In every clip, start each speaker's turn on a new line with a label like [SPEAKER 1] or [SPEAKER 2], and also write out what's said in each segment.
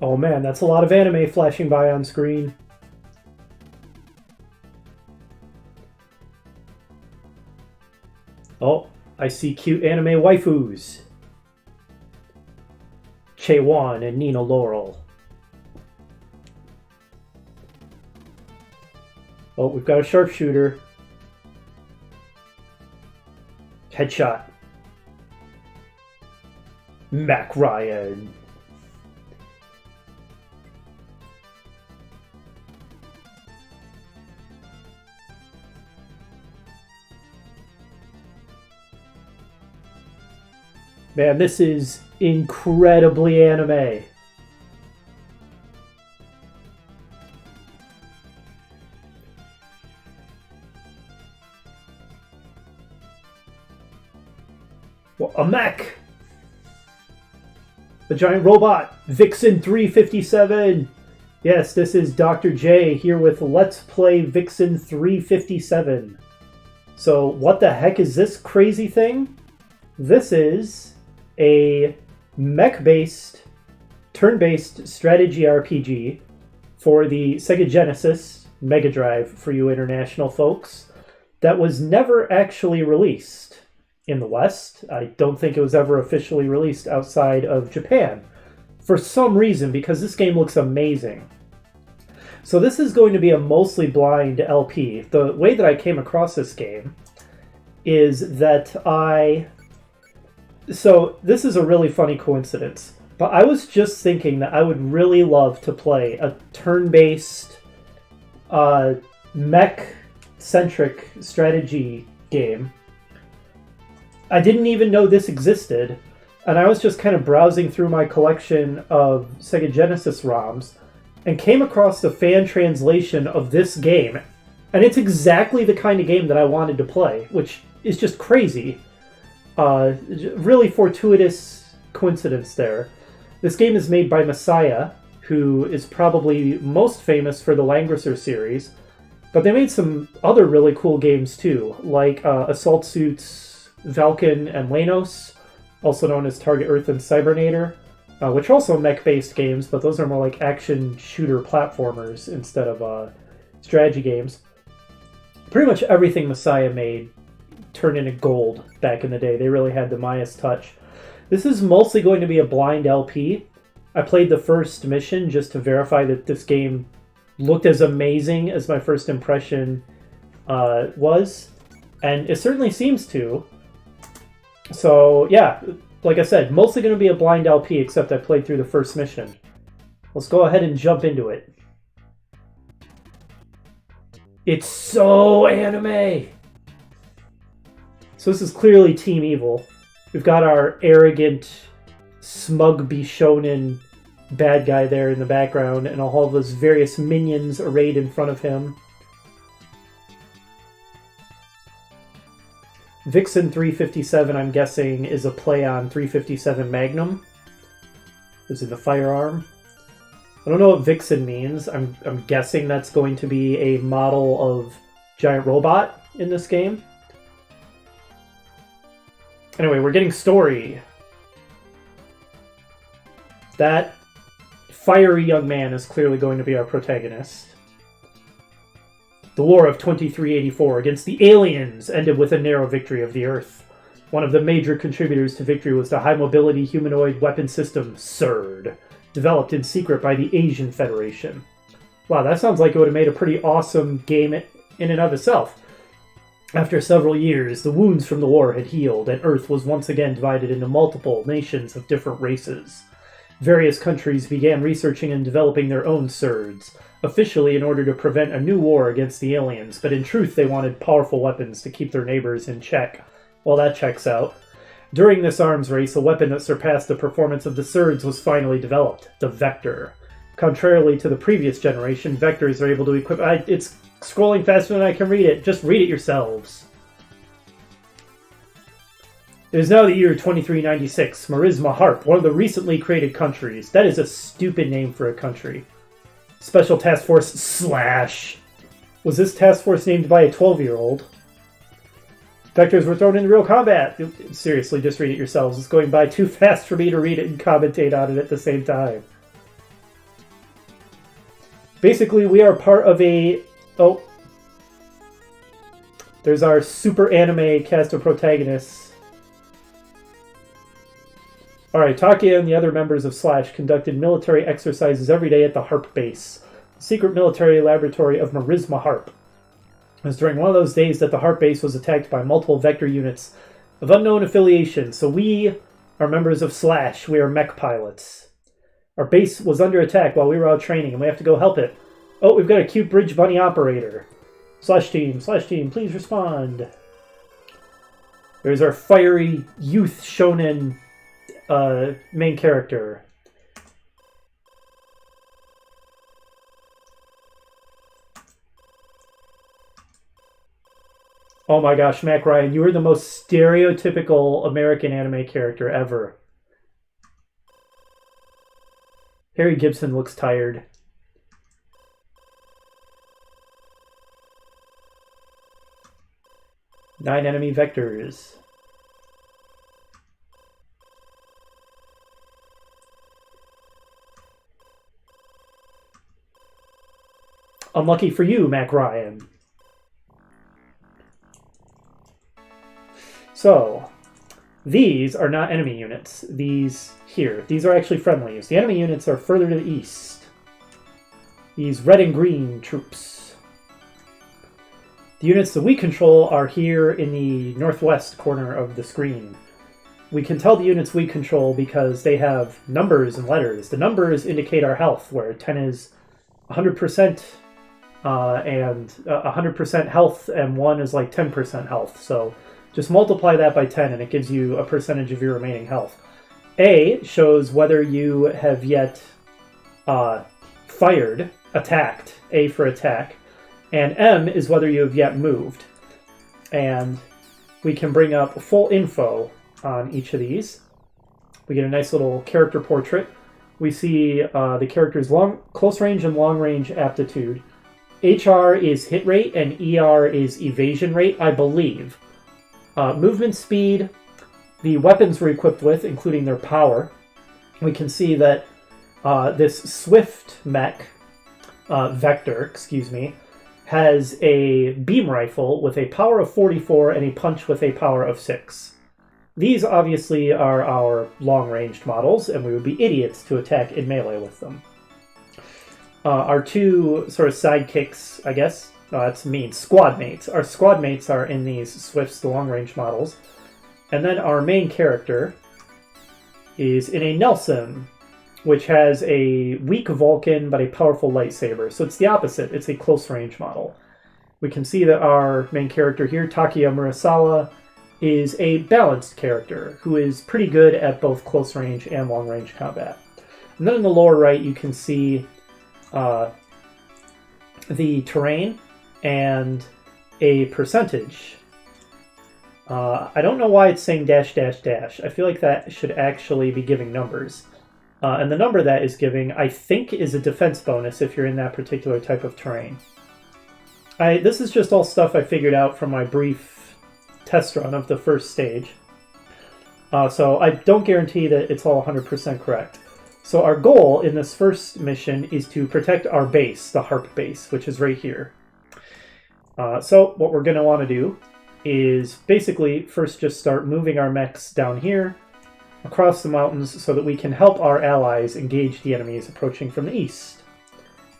[SPEAKER 1] Oh man, that's a lot of anime flashing by on screen. Oh, I see cute anime waifus. Che-Wan and Nina Laurel. Oh, we've got a sharpshooter. Headshot. Mac Ryan. Man, this is incredibly anime. Well, a mech! The giant robot! Vixen 357! Yes, this is Dr. J here with Let's Play Vixen 357. So, what the heck is this crazy thing? This is a mech-based, turn-based strategy RPG for the Sega Genesis Megadrive for you international folks that was never actually released in the West. I don't think it was ever officially released outside of Japan for some reason, because this game looks amazing. So this is going to be a mostly blind LP. The way that I came across this game is that So this is a really funny coincidence, but I was just thinking that I would really love to play a turn-based, mech-centric strategy game. I didn't even know this existed, and I was just kind of browsing through my collection of Sega Genesis ROMs and came across the fan translation of this game, and it's exactly the kind of game that I wanted to play, which is just crazy. Really fortuitous coincidence there. This game is made by Masaya, who is probably most famous for the Langrisser series, but they made some other really cool games too, like Assault Suits Valken and Lanos, also known as Target Earth and Cybernator, which are also mech-based games, but those are more like action shooter platformers instead of strategy games. Pretty much everything Masaya made turned into gold back in the day. They really had the Midas touch. This is mostly going to be a blind LP. I played the first mission just to verify that this game looked as amazing as my first impression was, and it certainly seems to. So yeah, like I said, mostly going to be a blind LP, except I played through the first mission. Let's go ahead and jump into it. It's so anime! So this is clearly Team Evil. We've got our arrogant, smug Bishonen bad guy there in the background, and all of his various minions arrayed in front of him. Vixen 357, I'm guessing, is a play on 357 Magnum. Is in the firearm. I don't know what Vixen means. I'm guessing that's going to be a model of giant robot in this game. Anyway, we're getting story. That fiery young man is clearly going to be our protagonist. The War of 2384 against the aliens ended with a narrow victory of the Earth. One of the major contributors to victory was the high-mobility humanoid weapon system, SURD, developed in secret by the Asian Federation. Wow, that sounds like it would have made a pretty awesome game in and of itself. After several years, the wounds from the war had healed, and Earth was once again divided into multiple nations of different races. Various countries began researching and developing their own SURDs, officially in order to prevent a new war against the aliens, but in truth they wanted powerful weapons to keep their neighbors in check. Well, that checks out. During this arms race, a weapon that surpassed the performance of the SURDs was finally developed, the Vector. Contrarily to the previous generation, Vectors are able to equip... It's scrolling faster than I can read it. Just read it yourselves. It is now the year 2396. Marisma Harp, one of the recently created countries. That is a stupid name for a country. Special Task Force Slash. Was this task force named by a 12-year-old? Vectors were thrown into real combat. Seriously, just read it yourselves. It's going by too fast for me to read it and commentate on it at the same time. Basically, we are part of a... Oh. There's our super anime cast of protagonists. Alright, Takia and the other members of Slash conducted military exercises every day at the Harp Base, the secret military laboratory of Merisma Harp. It was during one of those days that the Harp Base was attacked by multiple vector units of unknown affiliation, so we are members of Slash. We are mech pilots. Our base was under attack while we were out training, and we have to go help it. Oh, we've got a cute bridge bunny operator. Slash team, please respond. There's our fiery youth shonen main character. Oh my gosh, Mac Ryan, you are the most stereotypical American anime character ever. Harry Gibson looks tired. Nine enemy vectors. Unlucky for you, Mac Ryan. So, these are not enemy units. These here. These are actually friendlies. The enemy units are further to the east. These red and green troops. The units that we control are here in the northwest corner of the screen. We can tell the units we control because they have numbers and letters. The numbers indicate our health, where 10 is 100% and 100% health, and 1 is like 10% health. So just multiply that by 10 and it gives you a percentage of your remaining health. A shows whether you have yet fired, attacked, A for attack, and M is whether you have yet moved. And we can bring up full info on each of these. We get a nice little character portrait. We see the character's close range and long range aptitude. HR is hit rate and ER is evasion rate, I believe. Movement speed, the weapons we're equipped with, including their power. We can see that this Swift mech vector, has a beam rifle with a power of 44 and a punch with a power of 6. These obviously are our long-ranged models, and we would be idiots to attack in melee with them. Our two sort of sidekicks, I guess, that's mean squad mates. Our squad mates are in these Swifts, the long-range models. And then our main character is in a Nelson, which has a weak Vulcan but a powerful lightsaber. So it's the opposite. It's a close-range model. We can see that our main character here, Takia Murasawa, is a balanced character who is pretty good at both close-range and long-range combat. And then in the lower right, you can see the terrain and a percentage. I don't know why it's saying dash dash dash. I feel like that should actually be giving numbers. And the number that is giving, I think, is a defense bonus if you're in that particular type of terrain. This is just all stuff I figured out from my brief test run of the first stage. So I don't guarantee that it's all 100% correct. So our goal in this first mission is to protect our base, the Harp base, which is right here. So what we're going to want to do is basically first just start moving our mechs down here across the mountains so that we can help our allies engage the enemies approaching from the east.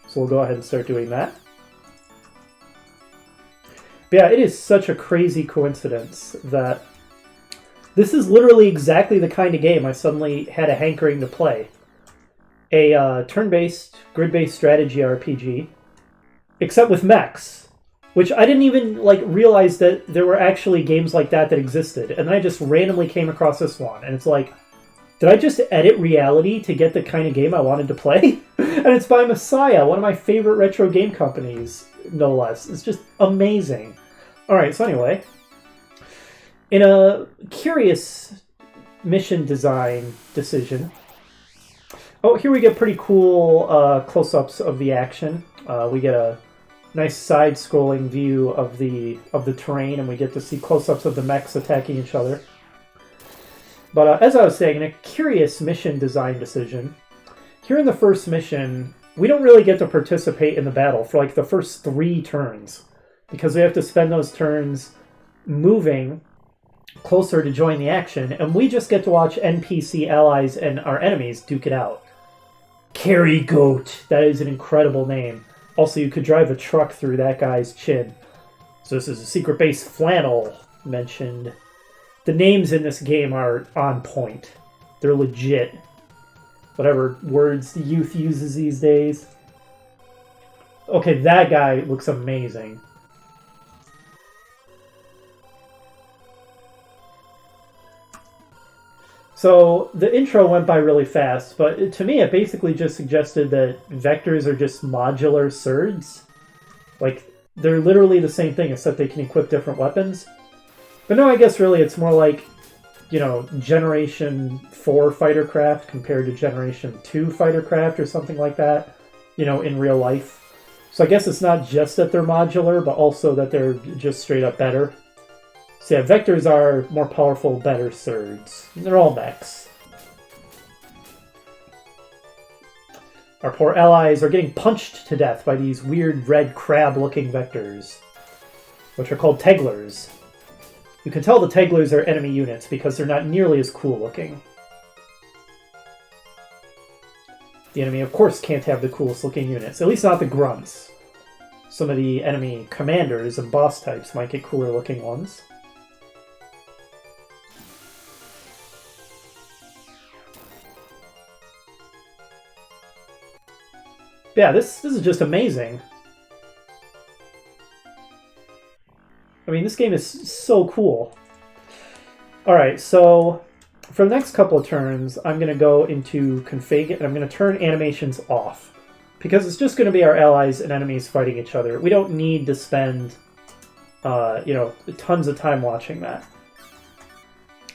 [SPEAKER 1] So we'll go ahead and start doing that. But yeah, it is such a crazy coincidence that this is literally exactly the kind of game I suddenly had a hankering to play. A turn-based, grid-based strategy RPG, except with mechs, which I didn't even realize that there were actually games like that existed. And then I just randomly came across this one, and it's like, did I just edit reality to get the kind of game I wanted to play? And it's by Masaya, one of my favorite retro game companies, no less. It's just amazing. Alright, so anyway, in a curious mission design decision, here we get pretty cool close-ups of the action. We get a nice side-scrolling view of the terrain, and we get to see close-ups of the mechs attacking each other. But as I was saying, in a curious mission design decision, here in the first mission, we don't really get to participate in the battle for like the first 3 turns because we have to spend those turns moving closer to join the action, and we just get to watch NPC allies and our enemies duke it out. Carry Goat. That is an incredible name. Also, you could drive a truck through that guy's chin. So this is a secret base flannel mentioned. The names in this game are on point. They're legit. Whatever words the youth uses these days. Okay, that guy looks amazing. So the intro went by really fast, but to me it basically just suggested that vectors are just modular surds. Like, they're literally the same thing, except they can equip different weapons. But no, I guess really it's more like, you know, Generation 4 fighter craft compared to Generation 2 fighter craft or something like that, you know, in real life. So I guess it's not just that they're modular, but also that they're just straight up better. So yeah, vectors are more powerful, better surds. They're all mechs. Our poor allies are getting punched to death by these weird red crab-looking vectors, which are called Teglers. You can tell the Teglers are enemy units because they're not nearly as cool looking. The enemy, of course, can't have the coolest looking units, at least not the grunts. Some of the enemy commanders and boss types might get cooler looking ones. Yeah, this is just amazing. I mean, this game is so cool. Alright, so for the next couple of turns, I'm going to go into config, and I'm going to turn animations off. Because it's just going to be our allies and enemies fighting each other. We don't need to spend, you know, tons of time watching that.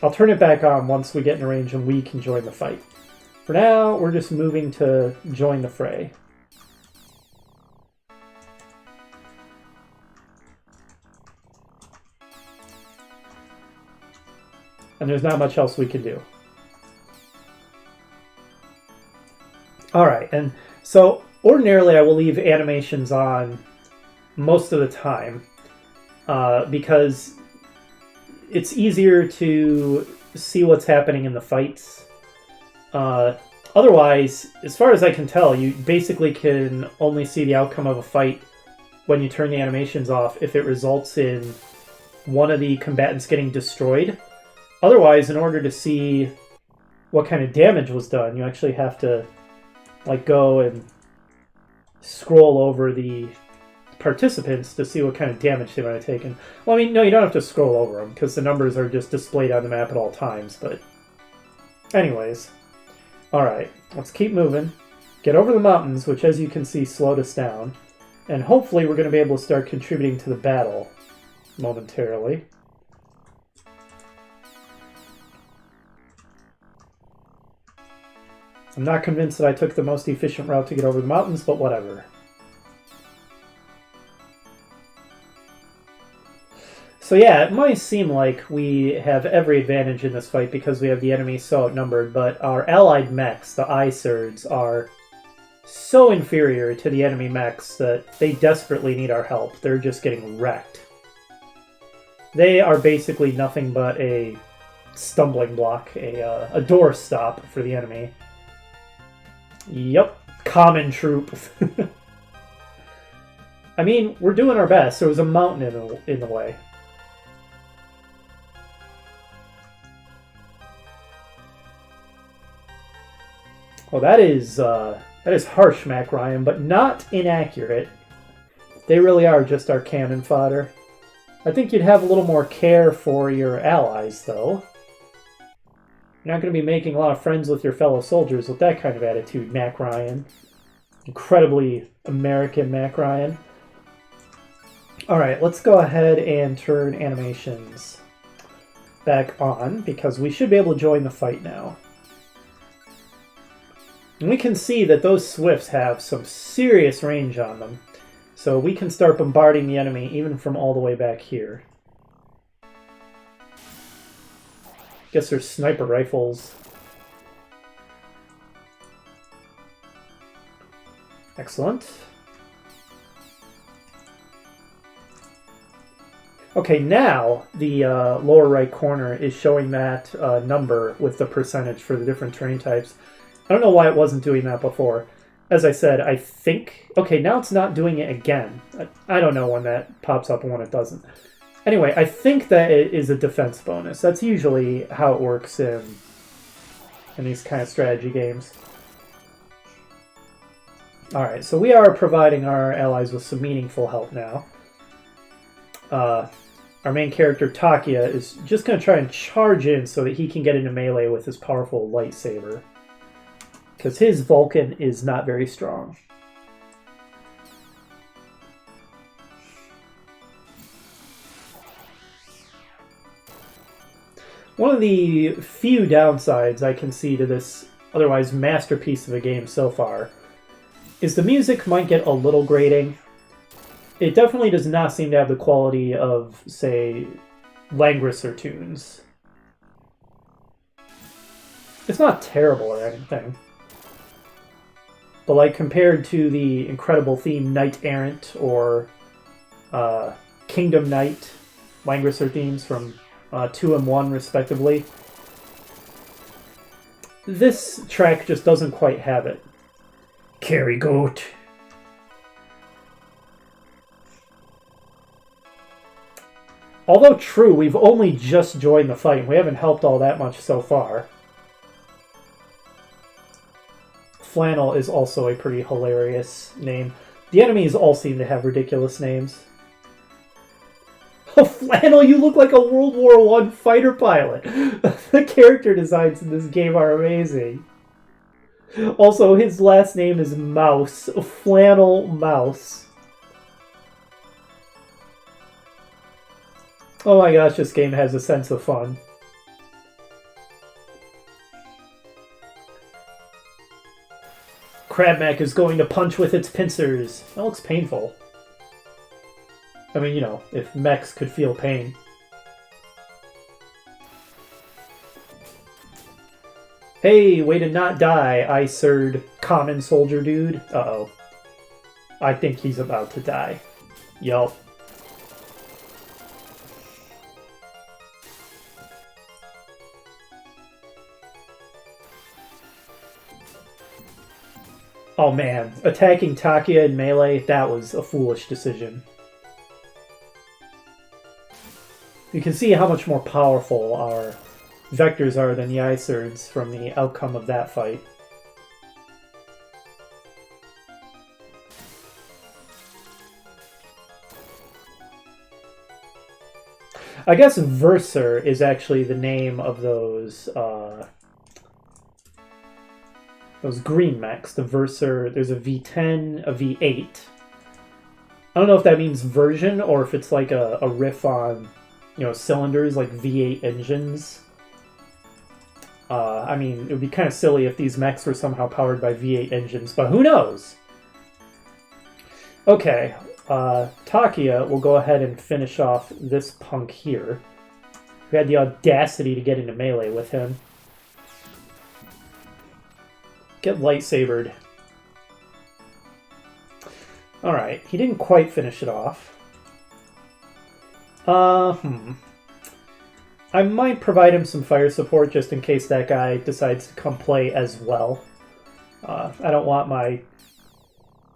[SPEAKER 1] I'll turn it back on once we get in range and we can join the fight. For now, we're just moving to join the fray. And there's not much else we can do. Alright, and so ordinarily I will leave animations on most of the time because it's easier to see what's happening in the fights. Otherwise, as far as I can tell, you basically can only see the outcome of a fight when you turn the animations off if it results in one of the combatants getting destroyed. Otherwise, in order to see what kind of damage was done, you actually have to like go and scroll over the participants to see what kind of damage they might have taken. Well, I mean, no, you don't have to scroll over them because the numbers are just displayed on the map at all times, but anyways. Alright, let's keep moving. Get over the mountains, which as you can see slowed us down, and hopefully we're going to be able to start contributing to the battle momentarily. I'm not convinced that I took the most efficient route to get over the mountains, but whatever. So yeah, it might seem like we have every advantage in this fight because we have the enemy so outnumbered, but our allied mechs, the I-surds, are so inferior to the enemy mechs that they desperately need our help. They're just getting wrecked. They are basically nothing but a stumbling block, a doorstop for the enemy. Yep, common troop. I mean, we're doing our best. There was a mountain in the way. Well, that is harsh, Mac Ryan, but not inaccurate. They really are just our cannon fodder. I think you'd have a little more care for your allies, though. You're not going to be making a lot of friends with your fellow soldiers with that kind of attitude, Mac Ryan. Incredibly American Mac Ryan. Alright, let's go ahead and turn animations back on, because we should be able to join the fight now. And we can see that those Swifts have some serious range on them, so we can start bombarding the enemy even from all the way back here. Guess there's sniper rifles. Excellent. Okay, now the lower right corner is showing that number with the percentage for the different terrain types. I don't know why it wasn't doing that before. As I said, I think... Okay, now it's not doing it again. I don't know when that pops up and when it doesn't. Anyway, I think that it is a defense bonus. That's usually how it works in these kind of strategy games. Alright, so we are providing our allies with some meaningful help now. Our main character, Takia, is just going to try and charge in so that he can get into melee with his powerful lightsaber. Because his Vulcan is not very strong. One of the few downsides I can see to this otherwise masterpiece of a game so far is the music might get a little grating. It definitely does not seem to have the quality of, say, Langrisser tunes. It's not terrible or anything. But like compared to the incredible theme Knight Errant or Kingdom Knight Langrisser themes from 2 and 1 respectively, this track just doesn't quite have it. Carry goat. Although true, we've only just joined the fight. We haven't helped all that much so far. Flannel is also a pretty hilarious name. The enemies all seem to have ridiculous names. Oh, Flannel, you look like a World War I fighter pilot. The character designs in this game are amazing. Also, his last name is Mouse. Flannel Mouse. Oh my gosh, this game has a sense of fun. Crabmac is going to punch with its pincers. That looks painful. I mean, you know, if mechs could feel pain. Hey, way to not die, Icerd common soldier dude. Uh-oh. I think he's about to die. Yup. Oh man, attacking Takia in melee, that was a foolish decision. You can see how much more powerful our vectors are than the Icerds from the outcome of that fight. I guess Verser is actually the name of those green mechs. The Verser, there's a V10, a V8. I don't know if that means version or if it's like a riff on, you know, cylinders like V8 engines. I mean, it would be kind of silly if these mechs were somehow powered by V8 engines, but who knows? Okay, Takia will go ahead and finish off this punk here. We had the audacity to get into melee with him. Get lightsabered. Alright, he didn't quite finish it off. I might provide him some fire support just in case that guy decides to come play as well. I don't want my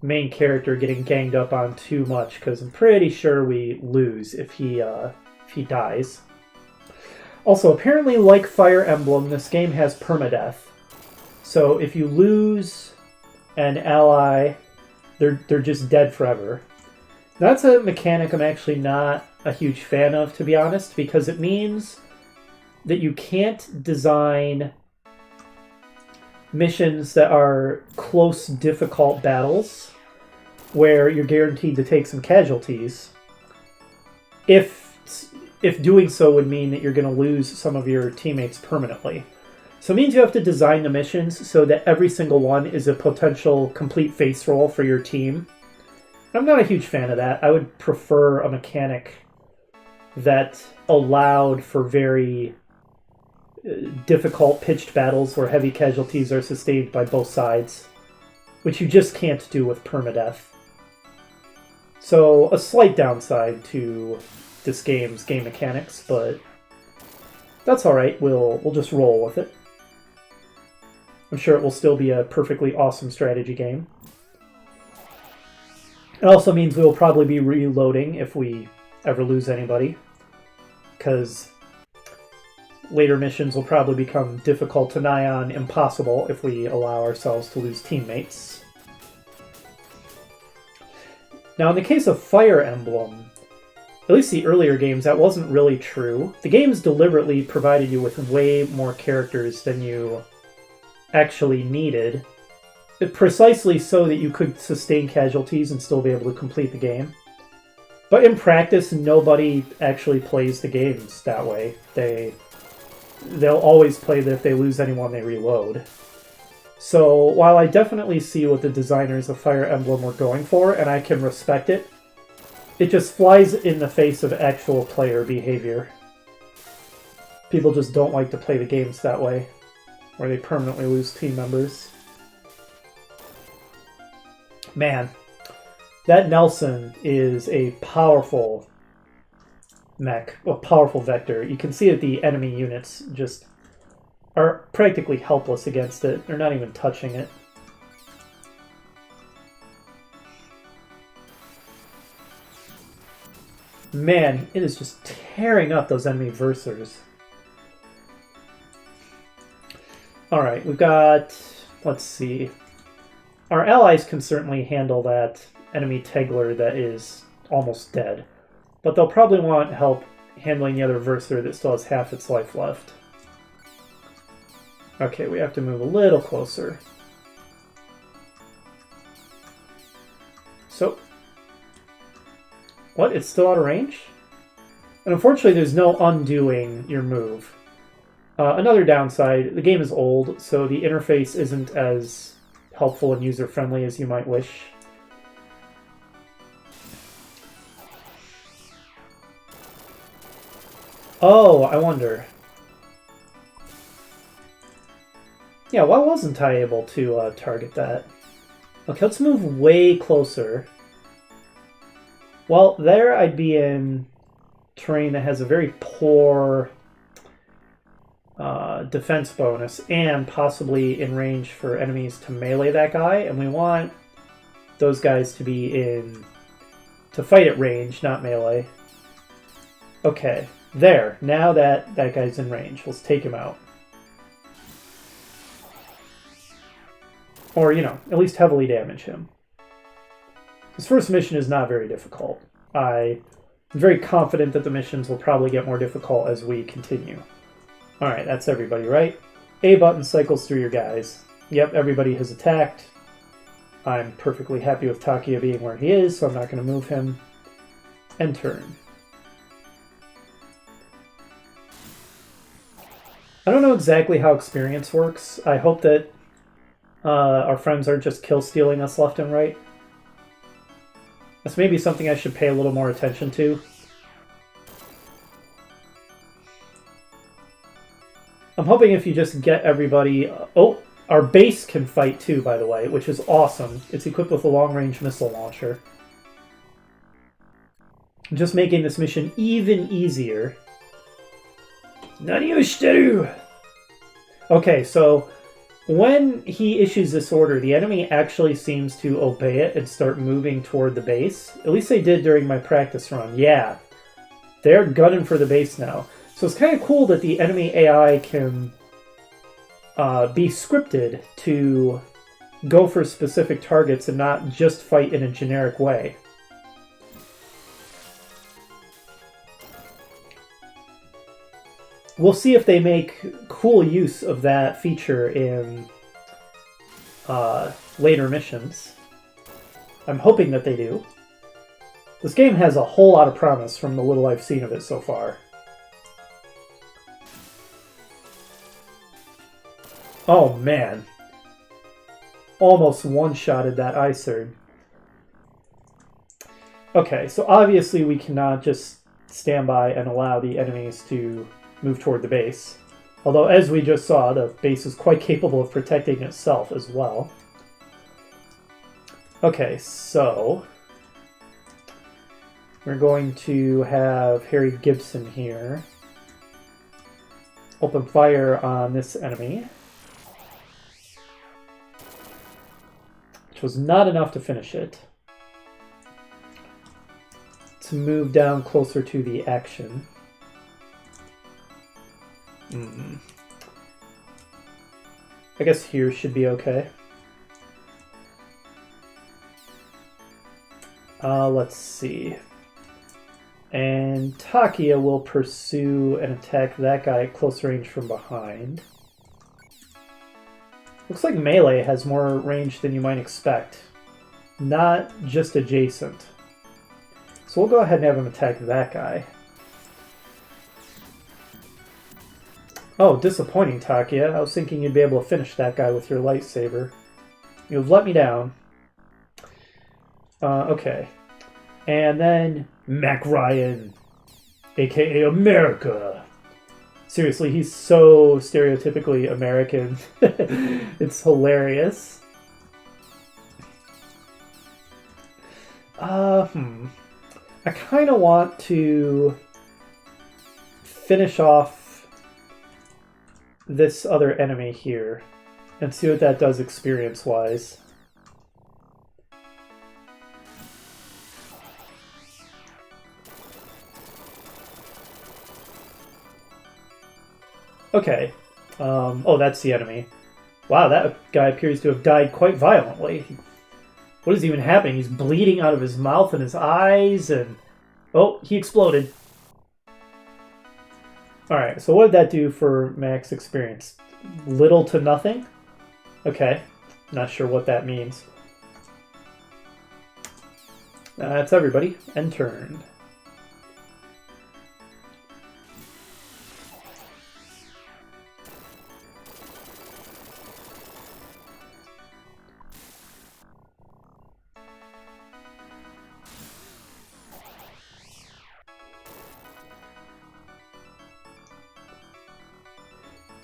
[SPEAKER 1] main character getting ganged up on too much because I'm pretty sure we lose if he dies. Also, apparently like Fire Emblem, this game has permadeath. So if you lose an ally, they're just dead forever. That's a mechanic I'm actually not a huge fan of, to be honest, because it means that you can't design missions that are close, difficult battles where you're guaranteed to take some casualties if doing so would mean that you're going to lose some of your teammates permanently. So it means you have to design the missions so that every single one is a potential complete face roll for your team. I'm not a huge fan of that. I would prefer a mechanic that allowed for very difficult pitched battles where heavy casualties are sustained by both sides. which you just can't do with permadeath. So a slight downside to this game's game mechanics, but that's alright, we'll just roll with it. I'm sure it will still be a perfectly awesome strategy game. It also means we will probably be reloading if we ever lose anybody, because later missions will probably become difficult to nigh on impossible if we allow ourselves to lose teammates. Now, in the case of Fire Emblem, at least the earlier games, that wasn't really true. The games deliberately provided you with way more characters than you actually needed, precisely so that you could sustain casualties and still be able to complete the game. But in practice, nobody actually plays the games that way. They'll always play that if they lose anyone, they reload. So while I definitely see what the designers of Fire Emblem were going for, and I can respect it, it just flies in the face of actual player behavior. People just don't like to play the games that way, where they permanently lose team members. Man, that Nelson is a powerful mech, a powerful vector. You can see that the enemy units just are practically helpless against it. They're not even touching it. Man, it is just tearing up those enemy versers. Alright, we've got... let's see. Our allies can certainly handle that enemy Tegler that is almost dead. But they'll probably want help handling the other Verser that still has half its life left. Okay, we have to move a little closer. So... what? It's still out of range? And unfortunately, there's no undoing your move. Another downside, the game is old, so the interface isn't as helpful and user-friendly as you might wish. Oh, I wonder. Yeah, why wasn't I able to target that? Okay, let's move way closer. Well, there I'd be in terrain that has a very poor defense bonus and possibly in range for enemies to melee that guy, and we want those guys to be to fight at range, not melee. Okay, there. Now that guy's in range, let's take him out. Or, at least heavily damage him. This first mission is not very difficult. I'm very confident that the missions will probably get more difficult as we continue. Alright, that's everybody, right? A button cycles through your guys. Yep, everybody has attacked. I'm perfectly happy with Takia being where he is, so I'm not going to move him. End turn. I don't know exactly how experience works. I hope that our friends aren't just kill-stealing us left and right. That's maybe something I should pay a little more attention to. I'm hoping if you just get everybody... oh, our base can fight too, by the way, which is awesome. It's equipped with a long-range missile launcher. I'm just making this mission even easier. Nani Okay, so when he issues this order, the enemy actually seems to obey it and start moving toward the base. At least they did during my practice run. Yeah, they're gunning for the base now. So it's kind of cool that the enemy AI can be scripted to go for specific targets and not just fight in a generic way. We'll see if they make cool use of that feature in later missions. I'm hoping that they do. This game has a whole lot of promise from the little I've seen of it so far. Oh man. Almost one-shotted that ISERD. Okay, so obviously we cannot just stand by and allow the enemies to move toward the base. Although, as we just saw, the base is quite capable of protecting itself as well. Okay, so we're going to have Harry Gibson here open fire on this enemy, which was not enough to finish it. To move down closer to the action. I guess here should be okay. Let's see. And Takia will pursue and attack that guy at close range from behind. Looks like melee has more range than you might expect. Not just adjacent. So we'll go ahead and have him attack that guy. Oh, disappointing, Takia. I was thinking you'd be able to finish that guy with your lightsaber. You've let me down. Okay. And then Mac Ryan, aka America. Seriously, he's so stereotypically American. It's hilarious. I kind of want to finish off this other enemy here and see what that does experience-wise. Okay. Oh, that's the enemy. Wow, that guy appears to have died quite violently. What is even happening? He's bleeding out of his mouth and his eyes, and... Oh, he exploded. Alright, so what did that do for max experience? Little to nothing? Okay, not sure what that means. That's everybody. End turn.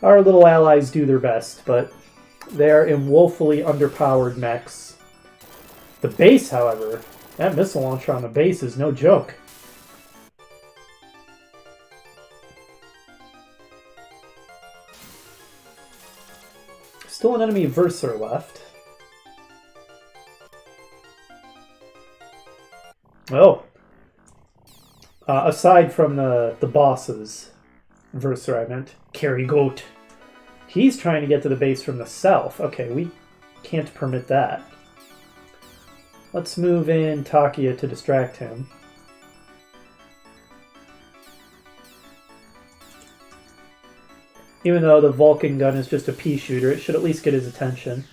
[SPEAKER 1] Our little allies do their best, but they are in woefully underpowered mechs. The base, however, that missile launcher on the base is no joke. Still an enemy Verser left. Oh. Aside from the bosses, Verser I meant, Kerrygoat. He's trying to get to the base from the south. Okay, we can't permit that. Let's move in Takia to distract him. Even though the Vulcan gun is just a pea shooter, it should at least get his attention.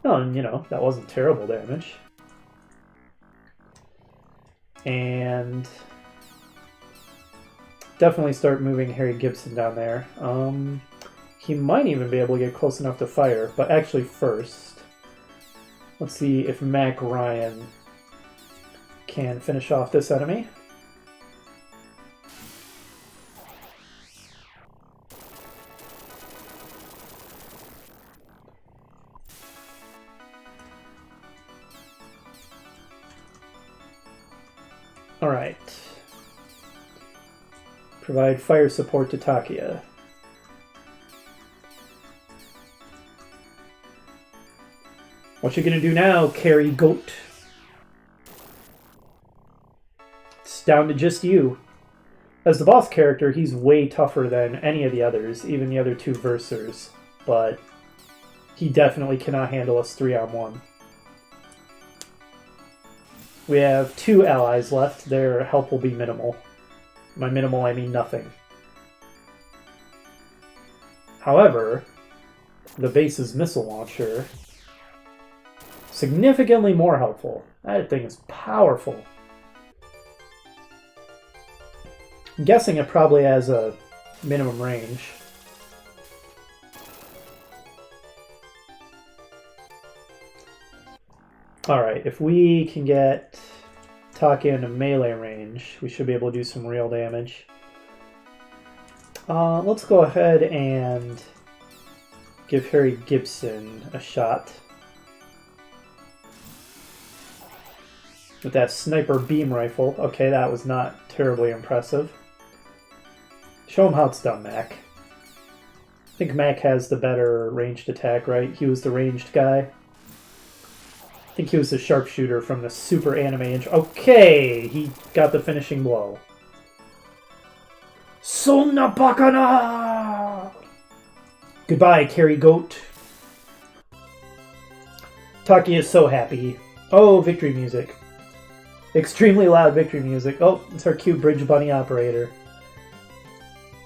[SPEAKER 1] Oh, and you know, that wasn't terrible damage. And definitely start moving Harry Gibson down there. He might even be able to get close enough to fire, but actually first, let's see if Mac Ryan can finish off this enemy. Alright. Provide fire support to Takia. What you gonna do now, Kerrygoat? It's down to just you. As the boss character, he's way tougher than any of the others, even the other two Versirs, but he definitely cannot handle us 3-on-1. We have 2 allies left. Their help will be minimal. By minimal, I mean nothing. However, the base's missile launcher, significantly more helpful. That thing is powerful. I'm guessing it probably has a minimum range. Alright, if we can get Takia into melee range, we should be able to do some real damage. Let's go ahead and give Harry Gibson a shot. with that sniper beam rifle. Okay, that was not terribly impressive. Show him how it's done, Mac. I think Mac has the better ranged attack, right? He was the ranged guy. I think he was the sharpshooter from the super anime intro. Okay, he got the finishing blow. Sonna Bakana! Goodbye, Carry Goat. Taki is so happy. Oh, victory music. Extremely loud victory music. Oh, it's our cute bridge bunny operator.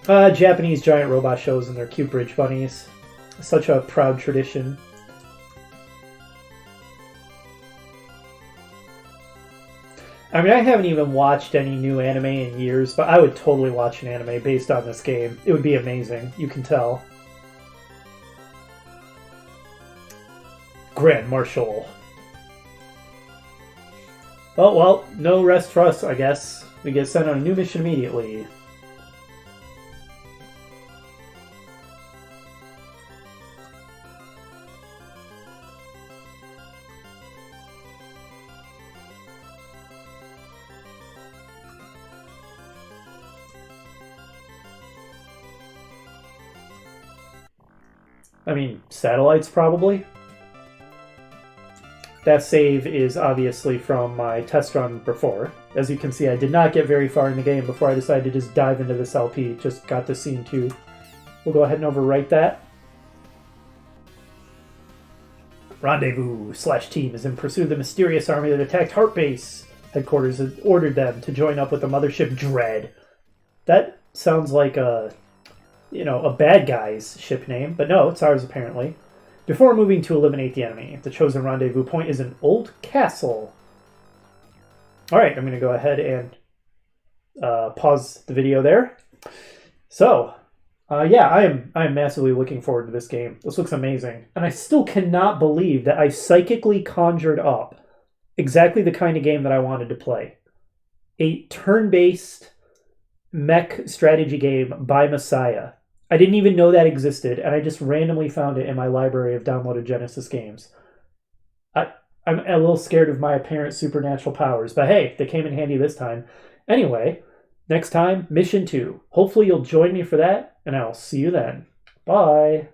[SPEAKER 1] Japanese giant robot shows and their cute bridge bunnies. Such a proud tradition. I mean, I haven't even watched any new anime in years, but I would totally watch an anime based on this game. It would be amazing. You can tell. Grand Marshal. Oh, well, no rest for us, I guess. We get sent on a new mission immediately. I mean, satellites, probably. That save is obviously from my test run before. As you can see, I did not get very far in the game before I decided to just dive into this LP. Just got to scene 2. We'll go ahead and overwrite that. Rendezvous/team is in pursuit of the mysterious army that attacked Heart Base. Headquarters had ordered them to join up with the mothership Dread. That sounds like a bad guy's ship name, but no, it's ours apparently. Before moving to eliminate the enemy, the chosen rendezvous point is an old castle. Alright, I'm going to go ahead and pause the video there. So, yeah, I am massively looking forward to this game. This looks amazing. And I still cannot believe that I psychically conjured up exactly the kind of game that I wanted to play. A turn-based mech strategy game by Masaya. I didn't even know that existed, and I just randomly found it in my library of downloaded Genesis games. I'm a little scared of my apparent supernatural powers, but hey, they came in handy this time. Anyway, next time, Mission 2. Hopefully you'll join me for that, and I'll see you then. Bye!